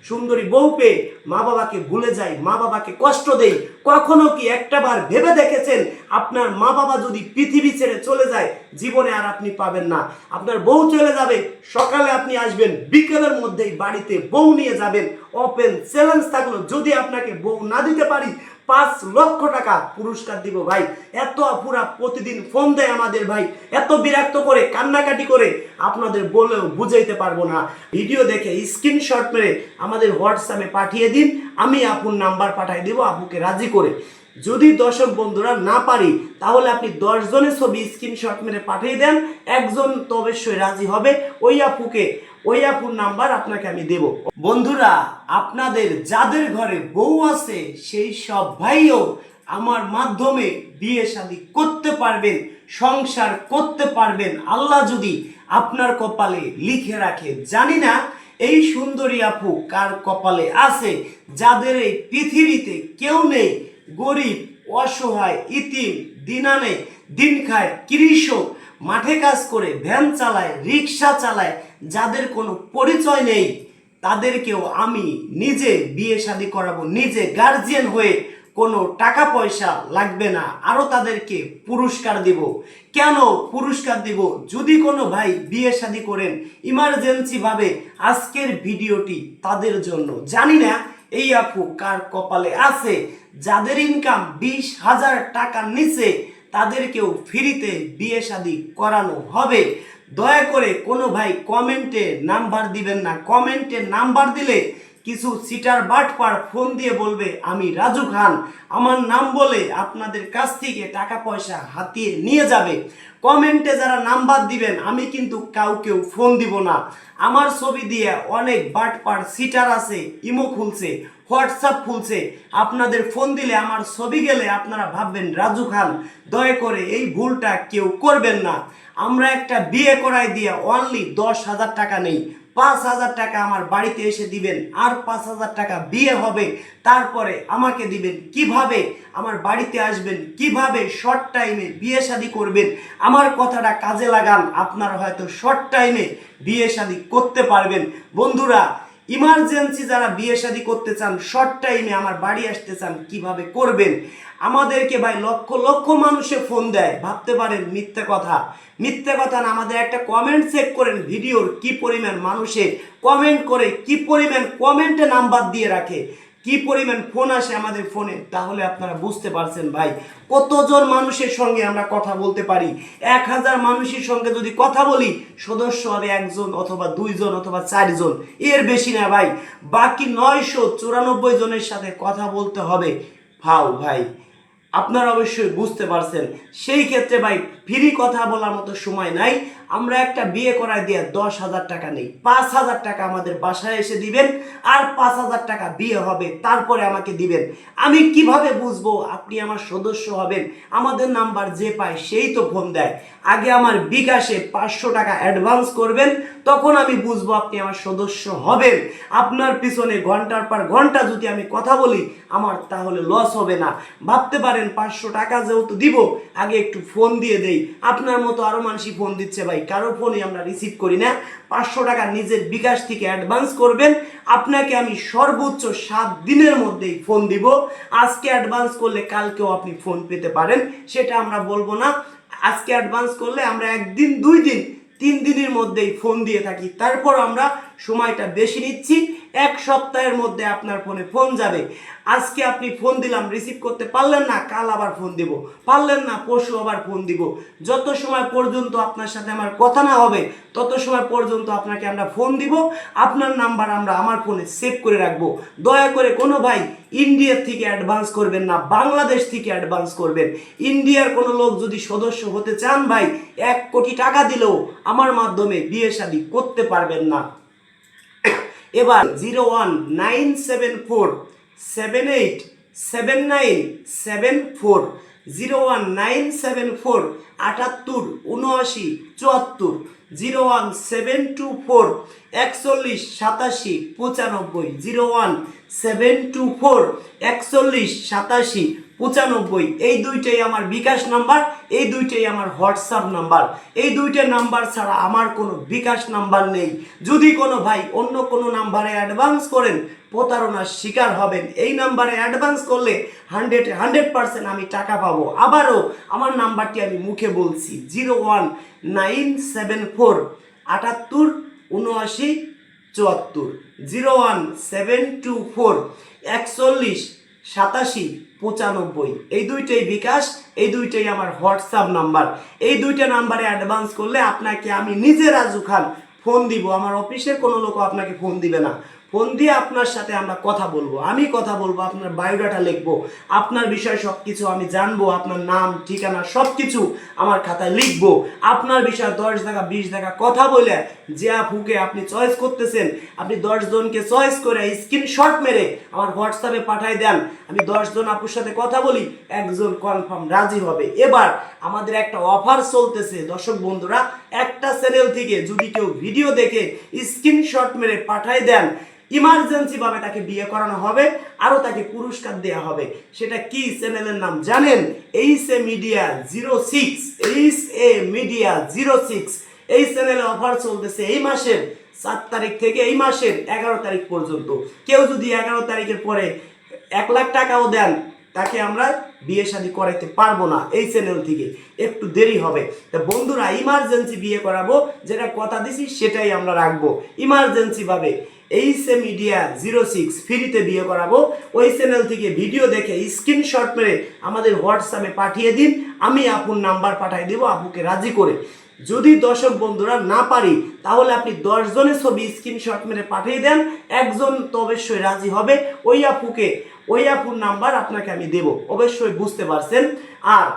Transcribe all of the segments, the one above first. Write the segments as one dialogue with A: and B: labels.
A: সুন্দরী বউ পেয়ে মা বাবাকে ভুলে যাই, মা বাবাকে কষ্ট দেই? কখনো কি একটাবার ভেবে দেখেছেন আপনার মা বাবা যদি পৃথিবী ছেড়ে চলে যায় জীবনে আর আপনি পাবেন না? আপনার বউ চলে যাবে, সকালে আপনি আসবেন, বিকেলের মধ্যেই বাড়িতে বউ নিয়ে যাবেন। ওপেন চ্যালেঞ্জ থাকলো, যদি আপনাকে বউ না দিতে পারি 5 লক্ষ টাকা পুরস্কার দিব ভাই। এত আপুরা প্রতিদিন ফোন দেয় আমাদের ভাই, এত বিরক্ত করে, কান্নাকাটি করে, আপনাদের বলেও বুঝাইতে পারবো না। ভিডিও দেখে স্ক্রিনশট মেরে আমাদের হোয়াটসঅ্যাপে পাঠিয়ে দিন, আমি আপুর নাম্বার পাঠিয়ে দিব আপুকে রাজি করে। যদি দর্শক বন্ধুরা না পারি তাহলে আপনি 10 জনের ছবি স্ক্রিনশট মেরে পাঠিয়ে দেন, একজন তো অবশ্যই রাজি হবে। ওই আপুর নাম্বার আপনাকে আমি দেব। বন্ধুরা, আপনাদের যাদের ঘরে বউ আছে সেই সব ভাইও আমার মাধ্যমে বিয়ে শাদী করতে পারবেন, সংসার করতে পারবেন, আল্লাহ যদি আপনার কপালে লিখে রাখে। জানি না এই সুন্দরী আপু কার কপালে আছে, যাদের এই পৃথিবীতে কেউ নেই, গরিব, অসহায়, ইতিম, দিন আনে দিন খায়, কৃষক, মাঠে কাজ করে, ভ্যান চালায়, রিক্সা চালায়, যাদের কোনো পরিচয় নেই, তাদেরকেও আমি নিজে বিয়ে শাদী করাবো, নিজে গার্জিয়ান হয়ে। কোনো টাকা পয়সা লাগবে না, আরো তাদেরকে পুরস্কার দিব। কেন পুরস্কার দিব? যদি কোনো ভাই বিয়ে শাদী করেন ইমার্জেন্সি ভাবে, আজকের ভিডিওটি তাদের জন্য। জানি না এই আপু কার কপালে আছে, যাদের ইনকাম 20,000 টাকার নিচে, তাদেরকেও ফ্রিতে বিয়ে শাদী করানো হবে। দয়া করে কোনো ভাই কমেন্টে নাম্বার দিবেন না। কমেন্টে নাম্বার দিলে কিছু সিটার বাটপার ফোন দিয়ে বলবে আমি রাজু খান, আমার নাম বলে আপনাদের কাছ থেকে টাকা পয়সা হাতিয়ে নিয়ে যাবে। কমেন্টে যারা নাম্বার দিবেন আমি কিন্তু কাউকেও ফোন দিব না। আমার ছবি দিয়ে অনেক বাটপার সিটার আছে, ইমো খুলছে, হোয়াটসঅ্যাপ খুলছে, আপনাদের ফোন দিলে আমার ছবি গেলে আপনারা ভাববেন রাজু খান। দয়া করে এই ভুলটা কেউ করবেন না। আমরা একটা বিয়ে করাই দিয়ে অনলি 10,000 টাকা নেই, 5,000 টাকা আমার বাড়িতে এসে দিবেন, আর 5,000 টাকা বিয়ে হবে, তারপরে আমাকে দিবেন। কিভাবে আমার বাড়িতে আসবেন, কিভাবে শর্ট টাইমে বিয়ে শাদী করবেন, আমার কথাটা কাজে লাগান, আপনারা হয়তো শর্ট টাইমে বিয়ে শাদী করতে পারবেন। বন্ধুরা, ইমার্জেন্সি যারা বিয়ে শাদী করতে চান, শর্ট টাইমে আমার বাড়ি আসতে চান, কিভাবে করবেন? আমাদেরকে ভাই লক্ষ লক্ষ মানুষে ফোন দেয়, ভাবতে পারেন মিথ্যে কথা। মিথ্যে কথা না, আমাদের একটা কমেন্ট চেক করেন, ভিডিওর কি পরিমাণ মানুষে কমেন্ট করে, কি পরিমাণ কমেন্টে নাম্বার দিয়ে রাখে, কি পরিমাণ ফোন আসে আমাদের ফোনে, তাহলে আপনারা বুঝতে পারছেন ভাই কতজন মানুষের সঙ্গে আমরা কথা বলতে পারি। 1000 মানুষের সঙ্গে যদি কথা বলি, সদস্য হবে 1 জন অথবা 2 জন অথবা 4 জন, এর বেশি না ভাই। বাকি 994 জনের সাথে কথা বলতে হবে ফাও ভাই। আপনারা অবশ্যই বুঝতে পারছেন। সেই ক্ষেত্রে ভাই ফ্রি কথা বলার মতো সময় নাই। আমরা একটা বিয়ে করাই দিয়ে 10,000 টাকা নেই, 5,000 টাকা আমাদের বাসায় এসে দিবেন, আর 5,000 টাকা বিয়ে হবে, তারপরে আমাকে দিবেন। আমি কিভাবে বুঝবো আপনি আমার সদস্য হবেন? আমাদের নাম্বার যে পায় সেই তো ফোন দেয়। আগে আমার বিকাশে 500 টাকা অ্যাডভান্স করবেন, তখন আমি বুঝবো আপনি আমার সদস্য হবেন। আপনার পিছনে ঘন্টার পর ঘন্টা যদি আমি কথা বলি, আমার তাহলে লস হবে না। ভাবতে পারেন 500 টাকা যেহেতু দিব, আগে একটু ফোন দিয়ে দেই। আপনার মতো আরো মানুষই ফোন দিচ্ছে ভাই, কারো ফোনই আমরা রিসিভ করি না। 500 টাকা নিজের বিকাশ থেকে অ্যাডভান্স করবেন, আপনাকে আমি সর্বোচ্চ 7 দিনের মধ্যেই ফোন দিব। আজকে অ্যাডভান্স করলে কালকেও আপনি ফোন পেতে পারেন, সেটা আমরা বলবো না। আজকে অ্যাডভান্স করলে আমরা 1 দিন, 2 দিন, 3 দিনের মধ্যেই ফোন দিয়ে থাকি। তারপর আমরা সময়টা বেশি নিচ্ছি, 1 সপ্তাহের মধ্যে আপনার ফোনে ফোন যাবে। আজকে আপনি ফোন দিলাম, রিসিভ করতে পারলেন না, কাল আবার ফোন দিব, পারলেন না পরশু আবার ফোন দিব। যত সময় পর্যন্ত আপনার সাথে আমার কথা না হবে, তত সময় পর্যন্ত আপনাকে আমরা ফোন দিব। আপনার নাম্বার আমরা আমার ফোনে সেভ করে রাখবো। দয়া করে কোনো ভাই ইন্ডিয়ার থেকে অ্যাডভান্স করবেন না, বাংলাদেশ থেকে অ্যাডভান্স করবেন। ইন্ডিয়ার কোনো লোক যদি সদস্য হতে চান ভাই, 1 কোটি টাকা দিলেও আমার মাধ্যমে বিয়ে শাদী করতে পারবেন না। এবার 01974787974, 01974787974 74, 01724 41 87 95, 01724 41 87 95। এই দুইটাই আমার বিকাশ নাম্বার, এই দুইটাই আমার হোয়াটসঅ্যাপ নাম্বার। এই দুইটা নাম্বার ছাড়া আমার কোনো বিকাশ নাম্বার নেই। যদি কোনো ভাই অন্য কোনো নাম্বারে অ্যাডভান্স করেন প্রতারণার শিকার হবেন। এই নাম্বারে অ্যাডভান্স করলে 100% আমি টাকা পাবো। আবারও আমার নাম্বারটি আমি মুখে বলছি, 01974 78 79 74, 01724 41 87 95। এই দুইটাই বিকাশ, এই দুইটাই আমার হোয়াটসঅ্যাপ নাম্বার। এই দুইটা নাম্বারে অ্যাডভান্স করলে আপনাকে আমি নিজে রাজু খান ফোন দিব, আমার অফিসের কোনো লোক আপনাকে ফোন দিবে না। ফোন দিয়ে আপনার সাথে আমরা কথা বলবো, আমি কথা বলবো, আপনার বায়োডাটা লিখবো, আপনার বিষয় সব কিছু আমি জানবো, আপনার নাম ঠিকানা সব কিছু আমার খাতায় লিখবো। আপনার বিষয়ে 10 টাকা 20 টাকা কথা বলে যে আপুকে আপনি চয়েস করতেছেন, আপনি 10 জনকে চয়েস করে স্ক্রিনশট মেরে আমার হোয়াটসঅ্যাপে পাঠাই দেন। আমি 10 জন আপুর সাথে কথা বলি, একজন কনফার্ম রাজি হবে। এবার আমাদের একটা অফার চলতেছে দর্শক বন্ধুরা, একটা চ্যানেল থেকে যদি কেউ ভিডিও দেখে স্ক্রিনশট মেরে পাঠাই দেন, ইমার্জেন্সি ভাবে তাকে বিয়ে করানো হবে, আরো তাকে পুরস্কার দেওয়া হবে। সেটা কি চ্যানেলের নাম জানেন? এইচএ মিডিয়া 06, এইচএ মিডিয়া 06। এই চ্যানেলে অফার চলতেছে এই মাসের 7 তারিখ থেকে এই মাসের 11 তারিখ পর্যন্ত। কেউ যদি 11 তারিখের পরে 1 লাখ টাকাও দেন, তাকে আমরা বিয়ে শাদী করাইতে পারবো না এই চ্যানেল থেকে, একটু দেরি হবে। তা বন্ধুরা, ইমার্জেন্সি বিয়ে করাবো, যেটা কথা দিছি সেটাই আমরা রাখবো। ইমার্জেন্সি ভাবে এইচএ মিডিয়া 06 ফ্রিতে বিয়ে করাবো। ওই চ্যানেল থেকে ভিডিও দেখে স্ক্রিনশট মেরে আমাদের হোয়াটসঅ্যাপে পাঠিয়ে দিন, আমি আপুর নাম্বার পাঠিয়ে দেবো আপুকে রাজি করে। যদি দর্শক বন্ধুরা না পারি, তাহলে আপনি 10 জনের ছবি স্ক্রিনশট মেরে পাঠিয়ে দেন, একজন তো অবশ্যই রাজি হবে। ওই আপুর নাম্বার আপনাকে আমি দেব, অবশ্যই বুঝতে পারছেন। আর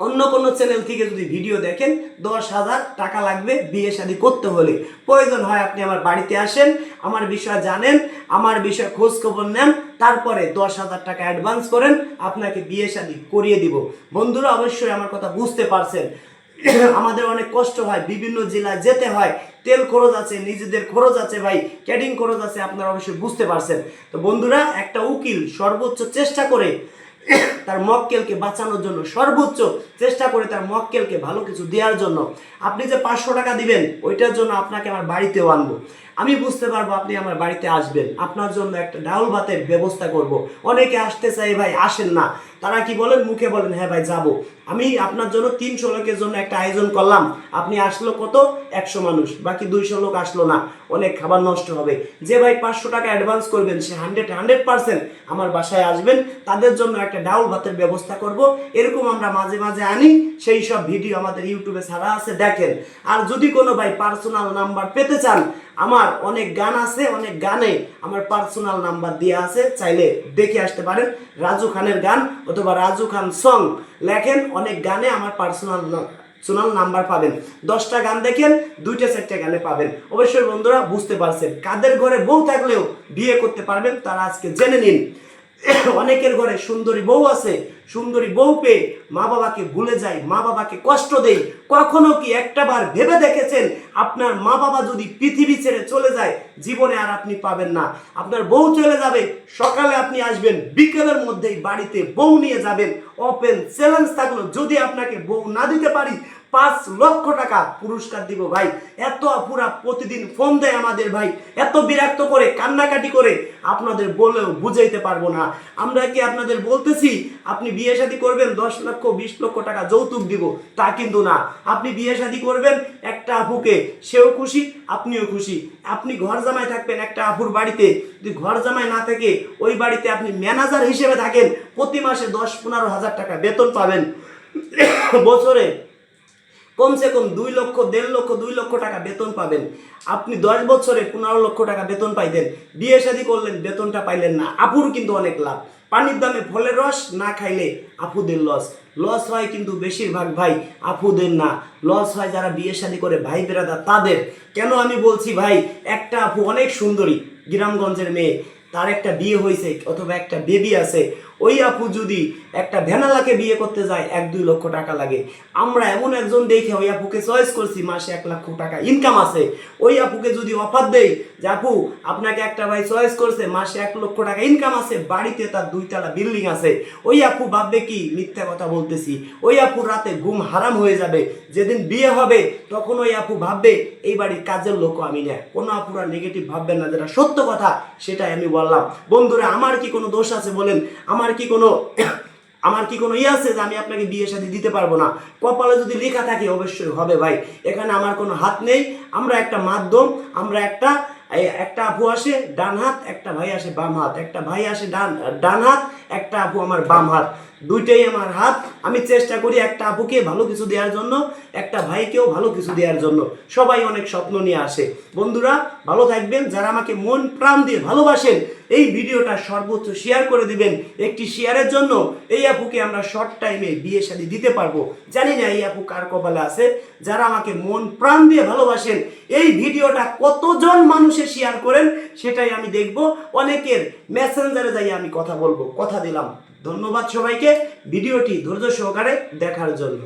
A: অন্য কোনো চ্যানেল থেকে যদি ভিডিও দেখেন, 10,000 টাকা লাগবে বিয়ে শাদী করতে হলে। প্রয়োজন হয় আপনি আমার বাড়িতে আসেন, আমার বিষয় জানেন, আমার বিষয় খোঁজ খবর নেন, তারপরে 10,000 টাকা অ্যাডভান্স করেন, আপনাকে বিয়ে শাদী করিয়ে দিব। বন্ধুরা অবশ্যই আমার কথা বুঝতে পারছেন। আমাদের অনেক কষ্ট হয়, বিভিন্ন জেলায় যেতে হয়, তেল খরচ আছে, নিজেদের খরচ আছে ভাই, ক্যাডিং খরচ আছে, আপনারা অবশ্যই বুঝতে পারছেন। তো বন্ধুরা, একটা উকিল সর্বোচ্চ চেষ্টা করে তার মক্কেলকে বাঁচানোর জন্য, সর্বোচ্চ চেষ্টা করে তার মক্কেলকে ভালো কিছু দেওয়ার জন্য। আপনি যে 500 টাকা দিবেন, ওইটার জন্য আপনাকে আমার বাড়িতেও আনবো, আমি বুঝতে পারবো আপনি আমার বাড়িতে আসবেন, আপনার জন্য একটা ডাউল ভাতের ব্যবস্থা করব। অনেকে আসতে চাই ভাই, আসেন না, তারা কি বলেন, মুখে বলেন হ্যাঁ ভাই যাব। আমি আপনার জন্য 300 লোকের জন্য একটা আয়োজন করলাম, আপনি আসলো কত? 100 মানুষ, বাকি 200 লোক আসলো না, অনেক খাবার নষ্ট হবে। যে ভাই 500 টাকা অ্যাডভান্স করবেন, সে 100% আমার বাসায় আসবেন, তাদের জন্য একটা ডাউল ভাতের ব্যবস্থা করব। এরকম আমরা মাঝে মাঝে আনি, সেই সব ভিডিও আমাদের ইউটিউবে ছাড়া আছে, দেখেন। আর যদি কোনো ভাই পার্সোনাল নাম্বার পেতে চান, আমার অনেক গান আছে, অনেক গানে আমার পার্সোনাল নাম্বার দেওয়া আছে, চাইলে দেখে আসতে পারেন। রাজু খানের গান অথবা রাজু খান সং লেখেন, অনেক গানে আমার পার্সোনাল নাম্বার পাবেন। 10টা গান দেখেন, 2-4টা গানে পাবেন। অবশ্যই বন্ধুরা বুঝতে পারছেন, কাদের ঘরে বউ থাকলেও বিয়ে করতে পারবেন তারা আজকে জেনে নিন। অনেকের ঘরে সুন্দরী বউ আছে, সুন্দরী বউ পেয়ে মা বাবাকে ভুলে যায়, মা বাবাকে কষ্ট দেয়। কখনো কি একটাবার ভেবে দেখেছেন, আপনার মা বাবা যদি পৃথিবী ছেড়ে চলে যায়, জীবনে আর আপনি পাবেন না। আপনার বউ চলে যাবে, সকালে আপনি আসবেন, বিকেলের মধ্যেই বাড়িতে বউ নিয়ে যাবেন। ওপেন চ্যালেঞ্জ থাকলো, যদি আপনাকে বউ না দিতে পারি, 5 লক্ষ টাকা পুরস্কার দিব ভাই। এত আপুরা প্রতিদিন ফোন দেয় আমাদের ভাই, এত বিরক্ত করে, কান্নাকাটি করে, আপনাদের বলেও বুঝাইতে পারবো না। আমরা কি আপনাদের বলতেছি আপনি বিয়ে শাদী করবেন 10 লক্ষ 20 লক্ষ টাকা যৌতুক দিব? তা কিন্তু না। আপনি বিয়ে শাদী করবেন একটা আপুকে, সেও খুশি, আপনিও খুশি। আপনি ঘর জামাই থাকবেন একটা আপুর বাড়িতে, যদি ঘর জামাই না থেকে ওই বাড়িতে আপনি ম্যানেজার হিসেবে থাকেন, প্রতি মাসে 10-15 হাজার টাকা বেতন পাবেন। বছরে কমসে কম 2 লক্ষ 1.5 লক্ষ 2 লক্ষ টাকা বেতন পাবেন। আপনি 10 বছরে 15 লক্ষ টাকা বেতন পাইতেন, বিয়ে শাদী করলেন, বেতনটা পাইলেন না। আপুর কিন্তু অনেক লাভ, পানির দামে ফলের রস না খাইলে আপুদের লস হয় কিন্তু বেশিরভাগ ভাই আপুদের না, লস হয় যারা বিয়ে শাদী করে ভাই বেরাদার তাদের। কেন আমি বলছি ভাই, একটা আপু অনেক সুন্দরী, গ্রামগঞ্জের মেয়ে, তার একটা বিয়ে হয়েছে অথবা একটা বেবি আছে, ওই আপু যদি একটা ভ্যানালাকে বিয়ে করতে যায় 1-2 লক্ষ টাকা লাগে। আমরা এমন একজন দেখে ওই আপুকে চয়েস করছি, মাসে 1 লাখ টাকা ইনকাম আছে, ওই আপুকে যদি অফার দেই যে আপু আপনাকে একটা ভাই চয়েস করছে, মাসে 1 লক্ষ টাকা ইনকাম আছে, বাড়িতে তার 2 তলা বিল্ডিং আছে, ওই আপু ভাববে কি মিথ্যা কথা বলতেছি, ওই আপুর রাতে ঘুম হারাম হয়ে যাবে। যেদিন বিয়ে হবে তখন ওই আপু ভাববে এই বাড়ির কাজের লোক আমি না। কোনো আপুরা নেগেটিভ ভাববেন না, যেটা সত্য কথা সেটাই আমি বললাম। বন্ধুরা, আমার কি কোনো দোষ আছে বলেন? আমার কি কোনো ইয়ে আছে যে আমি আপনাকে বিয়ে শাদী দিতে পারবো না? কপালে যদি লেখা থাকে অবশ্যই হবে ভাই, এখানে আমার কোনো হাত নেই। আমরা একটা মাধ্যম, আমরা একটা আপু আসে ডান হাত, একটা ভাই আসে বাম হাত, একটা ভাই আসে ডান হাত, একটা আপু আমার বাম হাত, দুইটাই আমার হাত। আমি চেষ্টা করি একটা আপুকে ভালো কিছু দেওয়ার জন্য, একটা ভাইকেও ভালো কিছু দেওয়ার জন্য। সবাই অনেক স্বপ্ন নিয়ে আসে। বন্ধুরা ভালো থাকবেন, যারা আমাকে মন প্রাণ দিয়ে ভালোবাসেন এই ভিডিওটা সর্বোচ্চ শেয়ার করে দিবেন। একটি শেয়ারের জন্য এই আপুকে আমরা শর্ট টাইমে বিয়ে শাদী দিতে পারবো। জানি না এই আপু কার কপালে আছে। যারা আমাকে মন প্রাণ দিয়ে ভালোবাসেন এই ভিডিওটা কতজন মানুষে শেয়ার করেন সেটাই আমি দেখব। অনেকের মেসেঞ্জারে যাই আমি কথা বলবো, কথা দিলাম। ধন্যবাদ সবাইকে ভিডিওটি ধৈর্য সহকারে দেখার জন্য।